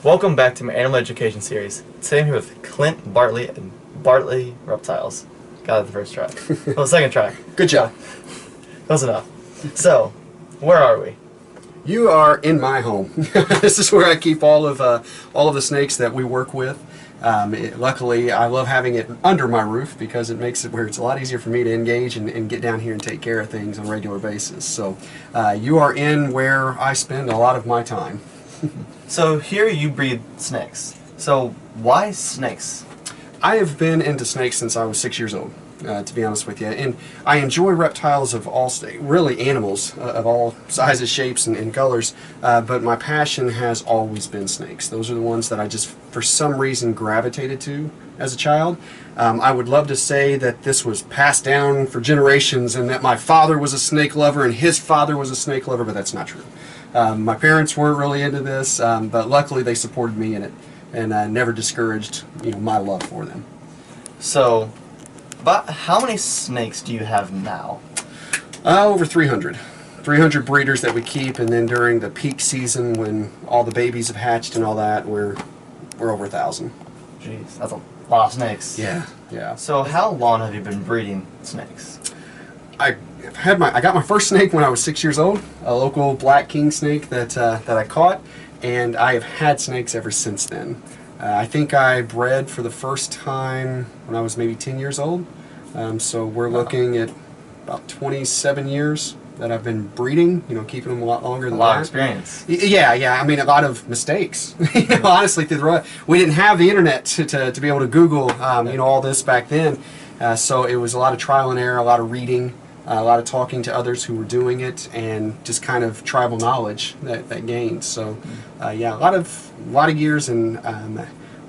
Welcome back to my animal education series. Today I'm here with Clint, Bartley, and Bartley Reptiles. Got it the first try. Well, the second try. Good job. That was enough. So, where are we? You are in my home. This is where I keep all of the snakes that we work with. Luckily, I love having it under my roof because it makes it where it's a lot easier for me to engage and get down here and take care of things on a regular basis. So, you are in where I spend a lot of my time. So here you breed snakes. So why snakes? I have been into snakes since I was 6 years old, to be honest with you. And I enjoy reptiles of all, really animals of all sizes, shapes, and colors. But my passion has always been snakes. Those are the ones that I just, for some reason, gravitated to as a child. I would love to say that this was passed down for generations and that my father was a snake lover and his father was a snake lover, but that's not true. My parents weren't really into this, but luckily they supported me in it and never discouraged my love for them. So, about how many snakes do you have now? Over 300. 300 breeders that we keep, and then during the peak season when all the babies have hatched and all that, we're over 1,000. Jeez, that's a lot of snakes. Yeah, yeah. So how long have you been breeding snakes? I got my first snake when I was 6 years old, a local black king snake that I caught, and I have had snakes ever since then. I think I bred for the first time when I was maybe 10 years old, so we're looking at about 27 years that I've been breeding, keeping them a lot longer than that. A lot of experience. Yeah, I mean, a lot of mistakes. Honestly, through the road. We didn't have the internet to be able to Google, all this back then, so it was a lot of trial and error, a lot of reading, a lot of talking to others who were doing it, and just kind of tribal knowledge that gained. So, yeah, a lot of years, and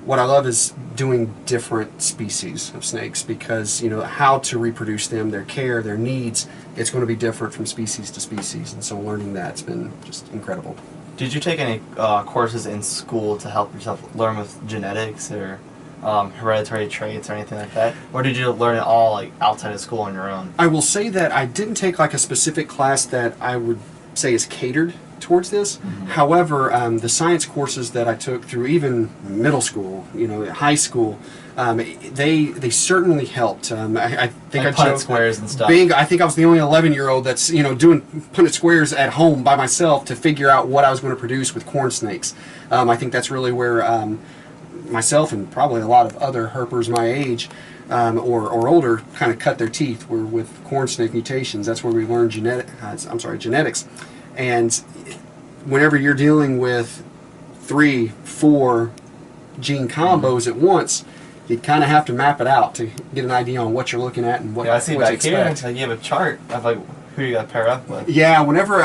what I love is doing different species of snakes because how to reproduce them, their care, their needs. It's going to be different from species to species, and so learning that's been just incredible. Did you take any courses in school to help yourself learn with genetics or hereditary traits or anything like that? Or did you learn it all outside of school on your own? I will say that I didn't take a specific class that I would say is catered towards this. Mm-hmm. However, the science courses that I took through even middle school, high school, they certainly helped. I think I Punnett squares and stuff. I think I was the only 11-year-old that's doing Punnett squares at home by myself to figure out what I was going to produce with corn snakes. I think that's really where myself and probably a lot of other herpers my age or older kind of cut their teeth were with corn snake mutations. That's where we learned genetics. And whenever you're dealing with 3-4 gene combos at once, you kind of have to map it out to get an idea on what you're looking at and what, I see what to back here, expect. you have a chart of who you got to pair up with. Yeah, whenever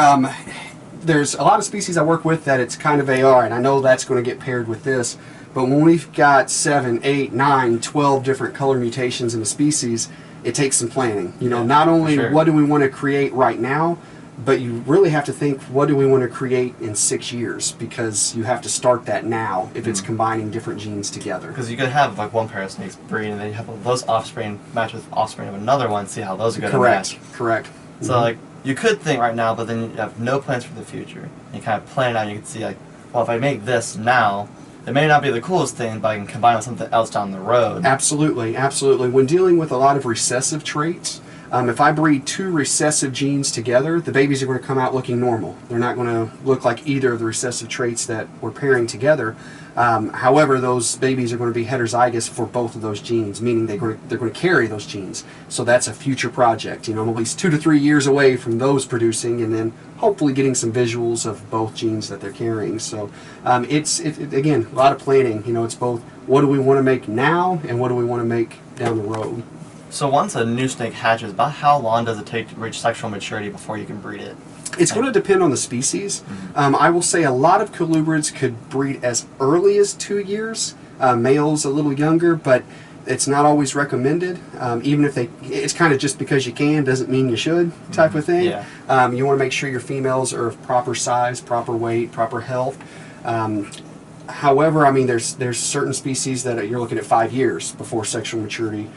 there's a lot of species I work with that it's kind of all right, I know that's going to get paired with this, but when we've got 7, 8, 9, 12 different color mutations in a species, it takes some planning. Not only what do we want to create right now, but you really have to think, what do we want to create in 6 years? Because you have to start that now if it's combining different genes together. Because you could have one pair of snakes breed, and then you have those offspring match with offspring of another one, see how those are going to match. Correct. So you could think right now, but then you have no plans for the future. And you kind of plan it out, and you can see well, if I make this now, it may not be the coolest thing, but I can combine it with something else down the road. Absolutely, absolutely. When dealing with a lot of recessive traits, if I breed 2 recessive genes together, the babies are going to come out looking normal. They're not going to look like either of the recessive traits that we're pairing together. However, those babies are going to be heterozygous for both of those genes, meaning they're going to carry those genes. So that's a future project. I'm at least 2 to 3 years away from those producing, and then hopefully getting some visuals of both genes that they're carrying. So it's again, a lot of planning. It's both what do we want to make now and what do we want to make down the road. So once a new snake hatches, about how long does it take to reach sexual maturity before you can breed it? It's going to depend on the species. I will say a lot of colubrids could breed as early as 2 years. Males a little younger, but it's not always recommended. Even if it's kind of just because you can doesn't mean you should type of thing. Yeah. You want to make sure your females are of proper size, proper weight, proper health. However, I mean, there's certain species that you're looking at 5 years before sexual maturity.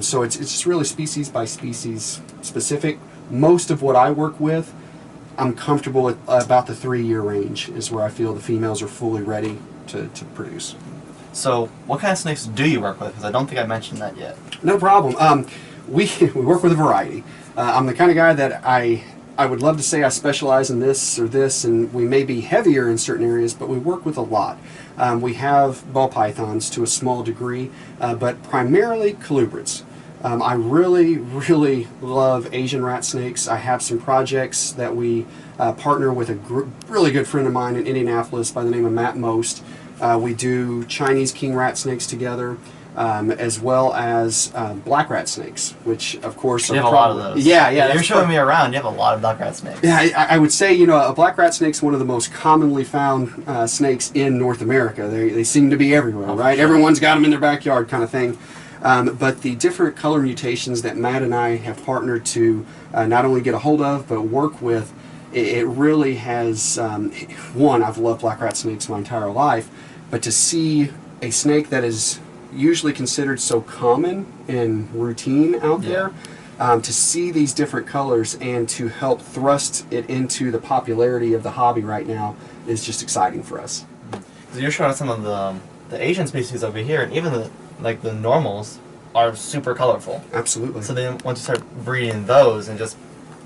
So it's just really species by species specific. Most of what I work with, I'm comfortable with about the 3-year range is where I feel the females are fully ready to produce. So, what kind of snakes do you work with? Because I don't think I mentioned that yet. No problem. We work with a variety. I'm the kind of guy that I would love to say I specialize in this or this, and we may be heavier in certain areas, but we work with a lot. We have ball pythons to a small degree, but primarily colubrids. I really, really love Asian rat snakes. I have some projects that we partner with a really good friend of mine in Indianapolis by the name of Matt Most. We do Chinese king rat snakes together, as well as black rat snakes, which of course you have a lot of those. Yeah. You're showing me around. You have a lot of black rat snakes. Yeah, I would say, you know, a black rat snake is one of the most commonly found snakes in North America. They seem to be everywhere, right? Sure. Everyone's got them in their backyard, kind of thing. But the different color mutations that Matt and I have partnered to not only get a hold of but work with, it really has. One, I've loved black rat snakes my entire life, but to see a snake that is usually considered so common and routine out there, to see these different colors and to help thrust it into the popularity of the hobby right now is just exciting for us. So you're showing us some of the Asian species over here, and even the normals are super colorful. Absolutely. So then once you start breeding those, and just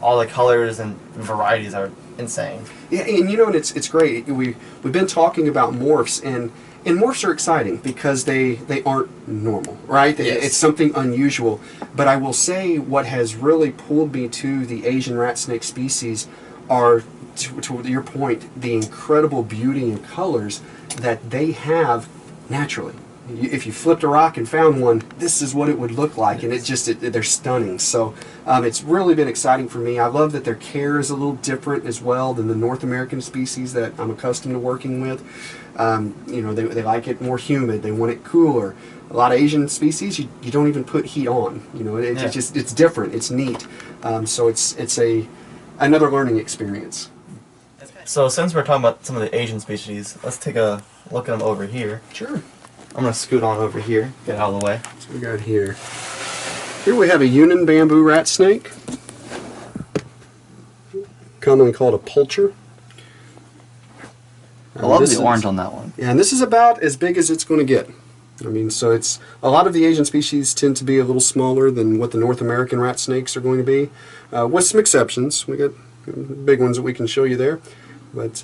all the colors and varieties are insane. Yeah, and you know, and it's great. We've been talking about morphs, and morphs are exciting because they aren't normal, right? Yes. It's something unusual. But I will say what has really pulled me to the Asian rat snake species are, to your point, the incredible beauty and colors that they have naturally. If you flipped a rock and found one, this is what it would look like, and they're stunning. So it's really been exciting for me. I love that their care is a little different as well than the North American species that I'm accustomed to working with. You know, they like it more humid. They want it cooler. A lot of Asian species, you don't even put heat on. You know, it's different. It's neat. So it's another learning experience. So since we're talking about some of the Asian species, let's take a look at them over here. Sure. I'm going to scoot on over here, get out of the way. So we got here. Here we have a Yunnan bamboo rat snake, commonly called a poultry. I love the orange on that one. Yeah, and this is about as big as it's going to get. I mean, so it's a lot of the Asian species tend to be a little smaller than what the North American rat snakes are going to be, with some exceptions. We got big ones that we can show you there, but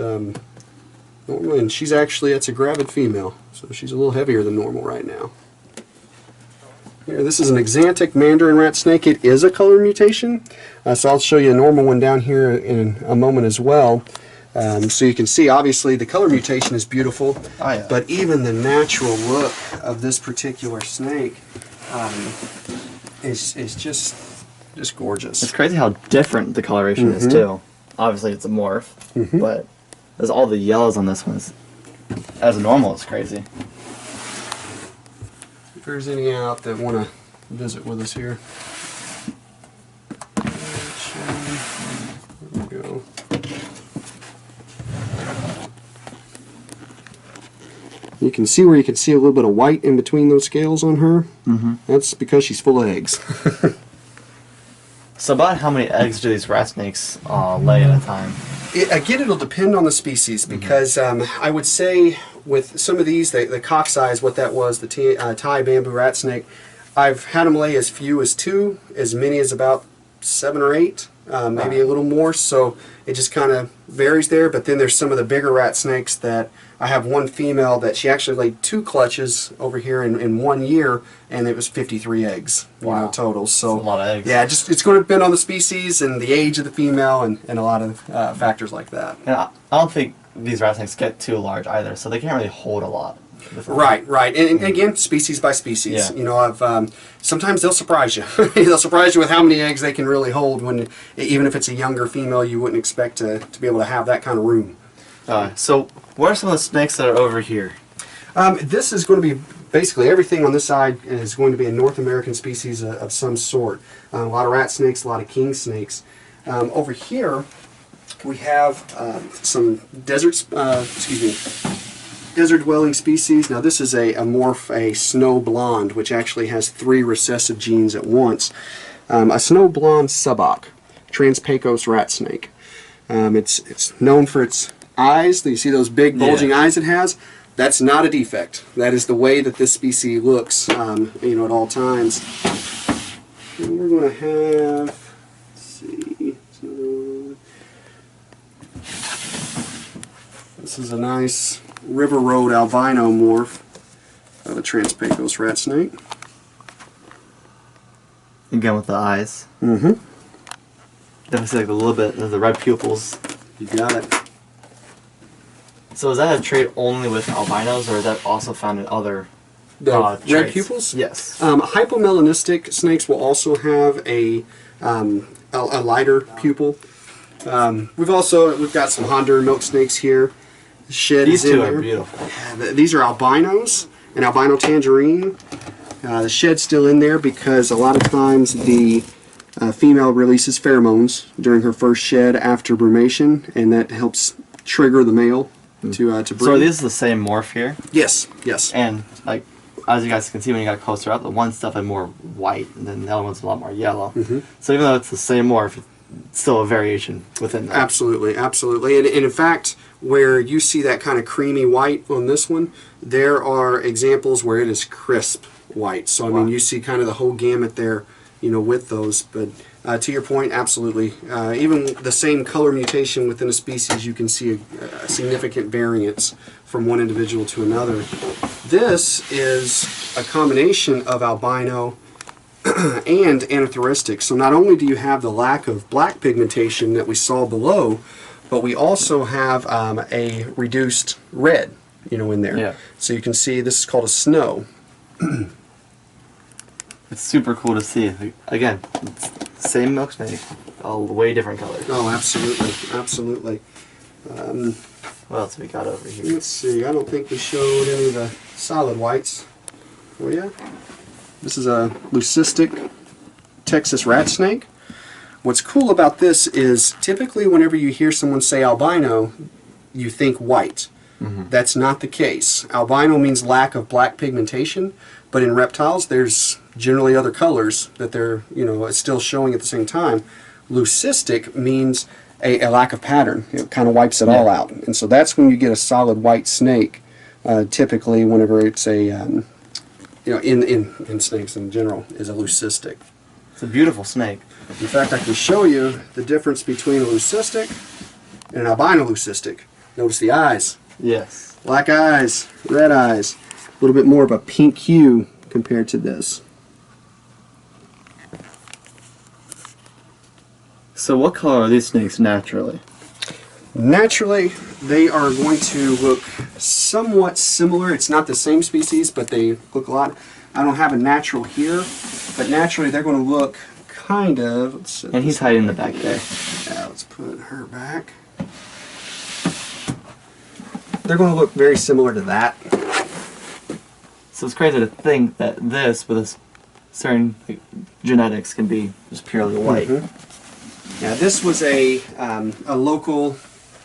normally, and she's actually, that's a gravid female, so she's a little heavier than normal right now. Here, this is an Axanthic Mandarin rat snake. It is a color mutation, so I'll show you a normal one down here in a moment as well. So you can see, obviously, the color mutation is beautiful, but even the natural look of this particular snake is just gorgeous. It's crazy how different the coloration is, too. Obviously, it's a morph, but there's all the yellows on this one. As normal, it's crazy. If there's any out that want to visit with us here. There we go. You can see where you can see a little bit of white in between those scales on her. That's because she's full of eggs. So about how many eggs do these rat snakes lay at a time? Again, it'll depend on the species because I would say with some of these, the cock size, what that was, the Thai bamboo rat snake, I've had them lay as few as 2, as many as about 7 or 8, maybe a little more, so it just kind of varies there. But then there's some of the bigger rat snakes that I have one female that she actually laid 2 clutches over here in 1 year, and it was 53 eggs total. So that's a lot of eggs. Yeah, it's going to depend on the species and the age of the female and a lot of factors like that. And I don't think these rat snakes get too large either, so they can't really hold a lot. Right. And again, species by species. Yeah. You know, sometimes they'll surprise you. They'll surprise you with how many eggs they can really hold. When even if it's a younger female, you wouldn't expect to be able to have that kind of room. So, what are some of the snakes that are over here? This is going to be basically everything on this side is going to be a North American species of some sort. A lot of rat snakes, a lot of king snakes. Over here, we have some desert-dwelling species. Now this is a morph, a snow blonde, which actually has 3 recessive genes at once. A snow blonde subok, Transpecos rat snake. It's known for its eyes. You see those big bulging eyes it has? That's not a defect. That is the way that this species looks, you know, at all times. And we're going to have, let's see, this is a nice River Road albino morph of a Transpecos rat snake. Again with the eyes. Mm-hmm. Definitely see like a little bit of the red pupils. You got it. So is that a trait only with albinos, or is that also found in other The red traits? pupils? Yes. Hypomelanistic snakes will also have a lighter pupil. We've got some Honduran milk snakes here. The shed These is in two there. are beautiful. Yeah, these are albinos, an albino tangerine. The shed's still in there because a lot of times the female releases pheromones during her first shed after brumation, and that helps trigger the male to breed. So are these the same morph here? Yes, yes. And like, as you guys can see when you got closer up, the one's definitely more white, and then the other one's a lot more yellow. Mm-hmm. So even though it's the same morph, it's still a variation within that. Absolutely, absolutely. And in fact, where you see that kind of creamy white on this one, there are examples where it is crisp white. So I mean, you see kind of the whole gamut there, you know, with those. But to your point, absolutely. Even the same color mutation within a species, you can see a significant variance from one individual to another. This is a combination of albino and anathoristic. So not only do you have the lack of black pigmentation that we saw below, but we also have a reduced red, you know, in there. Yeah. So you can see this is called a snow. It's super cool to see. Like, again, it's same milk snake, all way different colors. Oh, absolutely, absolutely. What else have we got over here? Let's see. I don't think we showed any of the solid whites. Oh yeah. This is a leucistic Texas rat snake. What's cool about this is typically whenever you hear someone say albino, you think white. Mm-hmm. That's not the case. Albino means lack of black pigmentation, but in reptiles there's generally other colors that they're, you know, still showing at the same time. Leucistic means a lack of pattern. It kind of wipes it all out. And so that's when you get a solid white snake, typically whenever it's a, you know, in snakes in general, is a leucistic. It's a beautiful snake. In fact, I can show you the difference between a leucistic and an albino leucistic. Notice the eyes. Yes. Black eyes, red eyes. A little bit more of a pink hue compared to this. So what color are these snakes naturally? Naturally, they are going to look somewhat similar. It's not the same species, but they look a lot. I don't have a natural here, but naturally they're going to look kind of... Let's set And he's this hiding in the back there. Yeah, let's put her back. They're going to look very similar to that. So it's crazy to think that this, with this certain genetics, can be just purely white. Mm-hmm. Yeah, this was a local,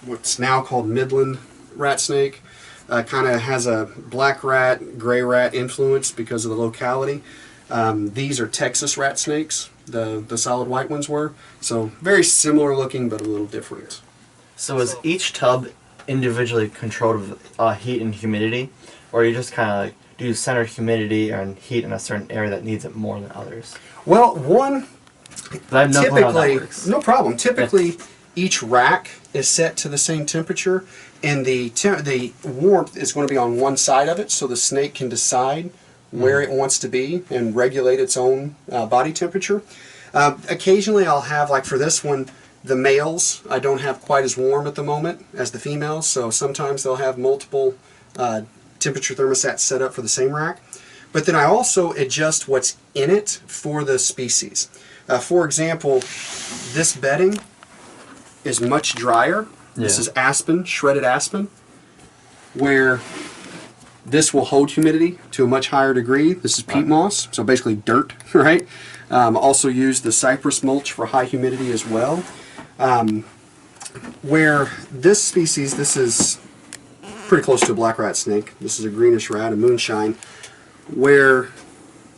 what's now called Midland rat snake. Kind of has a black rat, gray rat influence because of the locality. These are Texas rat snakes, the solid white ones were. So very similar looking, but a little different. So is each tub individually controlled with heat and humidity, or you just kind of like do center humidity and heat in a certain area that needs it more than others? Well, one, But I have no clue how that typically, works. no problem. Typically, each rack is set to the same temperature, and the warmth is going to be on one side of it, so the snake can decide where it wants to be and regulate its own body temperature. Occasionally, I'll have, like for this one, the males I don't have quite as warm at the moment as the females, so sometimes they'll have multiple temperature thermostats set up for the same rack. But then I also adjust what's in it for the species. For example, this bedding is much drier. This is aspen, shredded aspen, where this will hold humidity to a much higher degree. This is peat moss, so basically dirt, right? Also use the cypress mulch for high humidity as well. Where this species, this is pretty close to a black rat snake. This is a greenish rat, a moonshine, where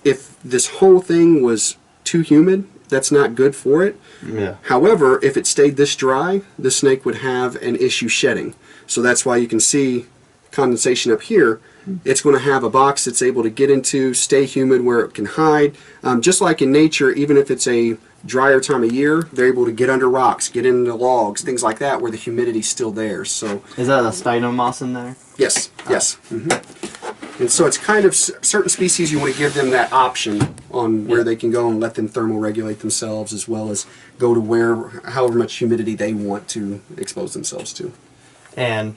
if this whole thing was too humid, that's not good for it. Yeah. However, if it stayed this dry, the snake would have an issue shedding. So that's why you can see condensation up here, it's going to have a box that's able to get into, stay humid where it can hide. Just like in nature, even if it's a drier time of year, they're able to get under rocks, get into logs, things like that, where the humidity's still there. So is that a stynum moss in there? yes, yes. And so it's kind of certain species you want to give them that option on where they can go and let them thermoregulate themselves, as well as go to however much humidity they want to expose themselves to. And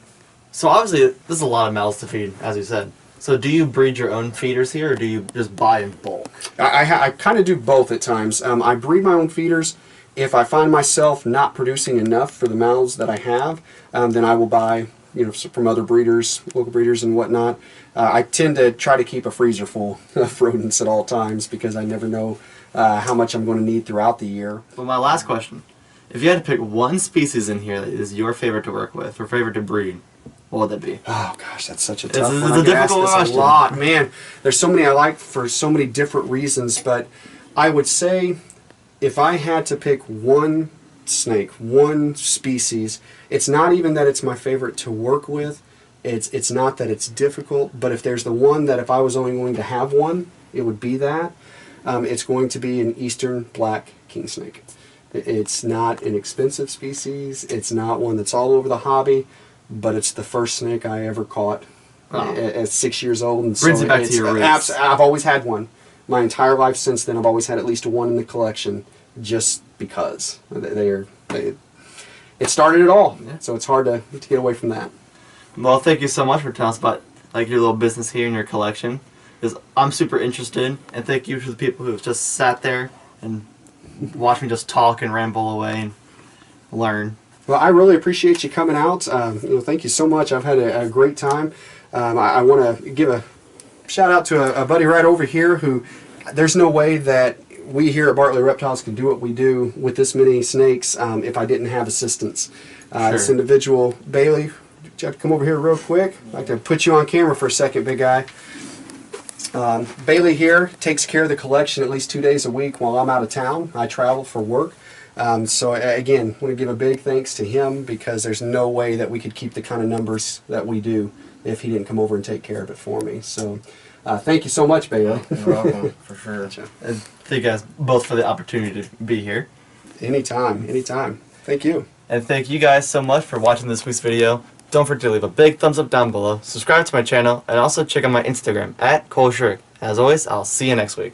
so obviously this is a lot of mouths to feed, as you said. So do you breed your own feeders here, or do you just buy in bulk? I kind of do both at times. I breed my own feeders. If I find myself not producing enough for the mouths that I have, then I will buy, from other breeders, local breeders and whatnot. I tend to try to keep a freezer full of rodents at all times because I never know how much I'm going to need throughout the year. Well, my last question. If you had to pick one species in here that is your favorite to work with, or favorite to breed, what would that be? Oh gosh, that's such a tough one. It's a difficult question. A lot, man. There's so many I like for so many different reasons, but I would say if I had to pick one snake, one species, it's not even that it's my favorite to work with. It's not that it's difficult, but if there's the one that if I was only going to have one, it would be that. It's going to be an eastern black king snake. It's not an expensive species. It's not one that's all over the hobby, but it's the first snake I ever caught at 6 years old. And brings it back to your roots. I've always had one. My entire life since then, I've always had at least one in the collection, just because it started it all. Yeah. So it's hard to get away from that. Well, thank you so much for telling us about your little business here in your collection. Because I'm super interested, and thank you to the people who've just sat there and watched me just talk and ramble away and learn. Well, I really appreciate you coming out. Thank you so much. I've had a great time. I want to give a shout out to a buddy right over here who, there's no way that we here at Bartley Reptiles can do what we do with this many snakes if I didn't have assistance. Sure. This individual, Bailey, would you have to come over here real quick? I'd like to put you on camera for a second, big guy. Bailey here takes care of the collection at least 2 days a week while I'm out of town. I travel for work. So again, I want to give a big thanks to him because there's no way that we could keep the kind of numbers that we do if he didn't come over and take care of it for me. So thank you so much, Bailey. You're welcome, for sure. And thank you guys both for the opportunity to be here. Anytime, anytime. Thank you. And thank you guys so much for watching this week's video. Don't forget to leave a big thumbs up down below, subscribe to my channel, and also check out my Instagram @Enclosure. As always, I'll see you next week.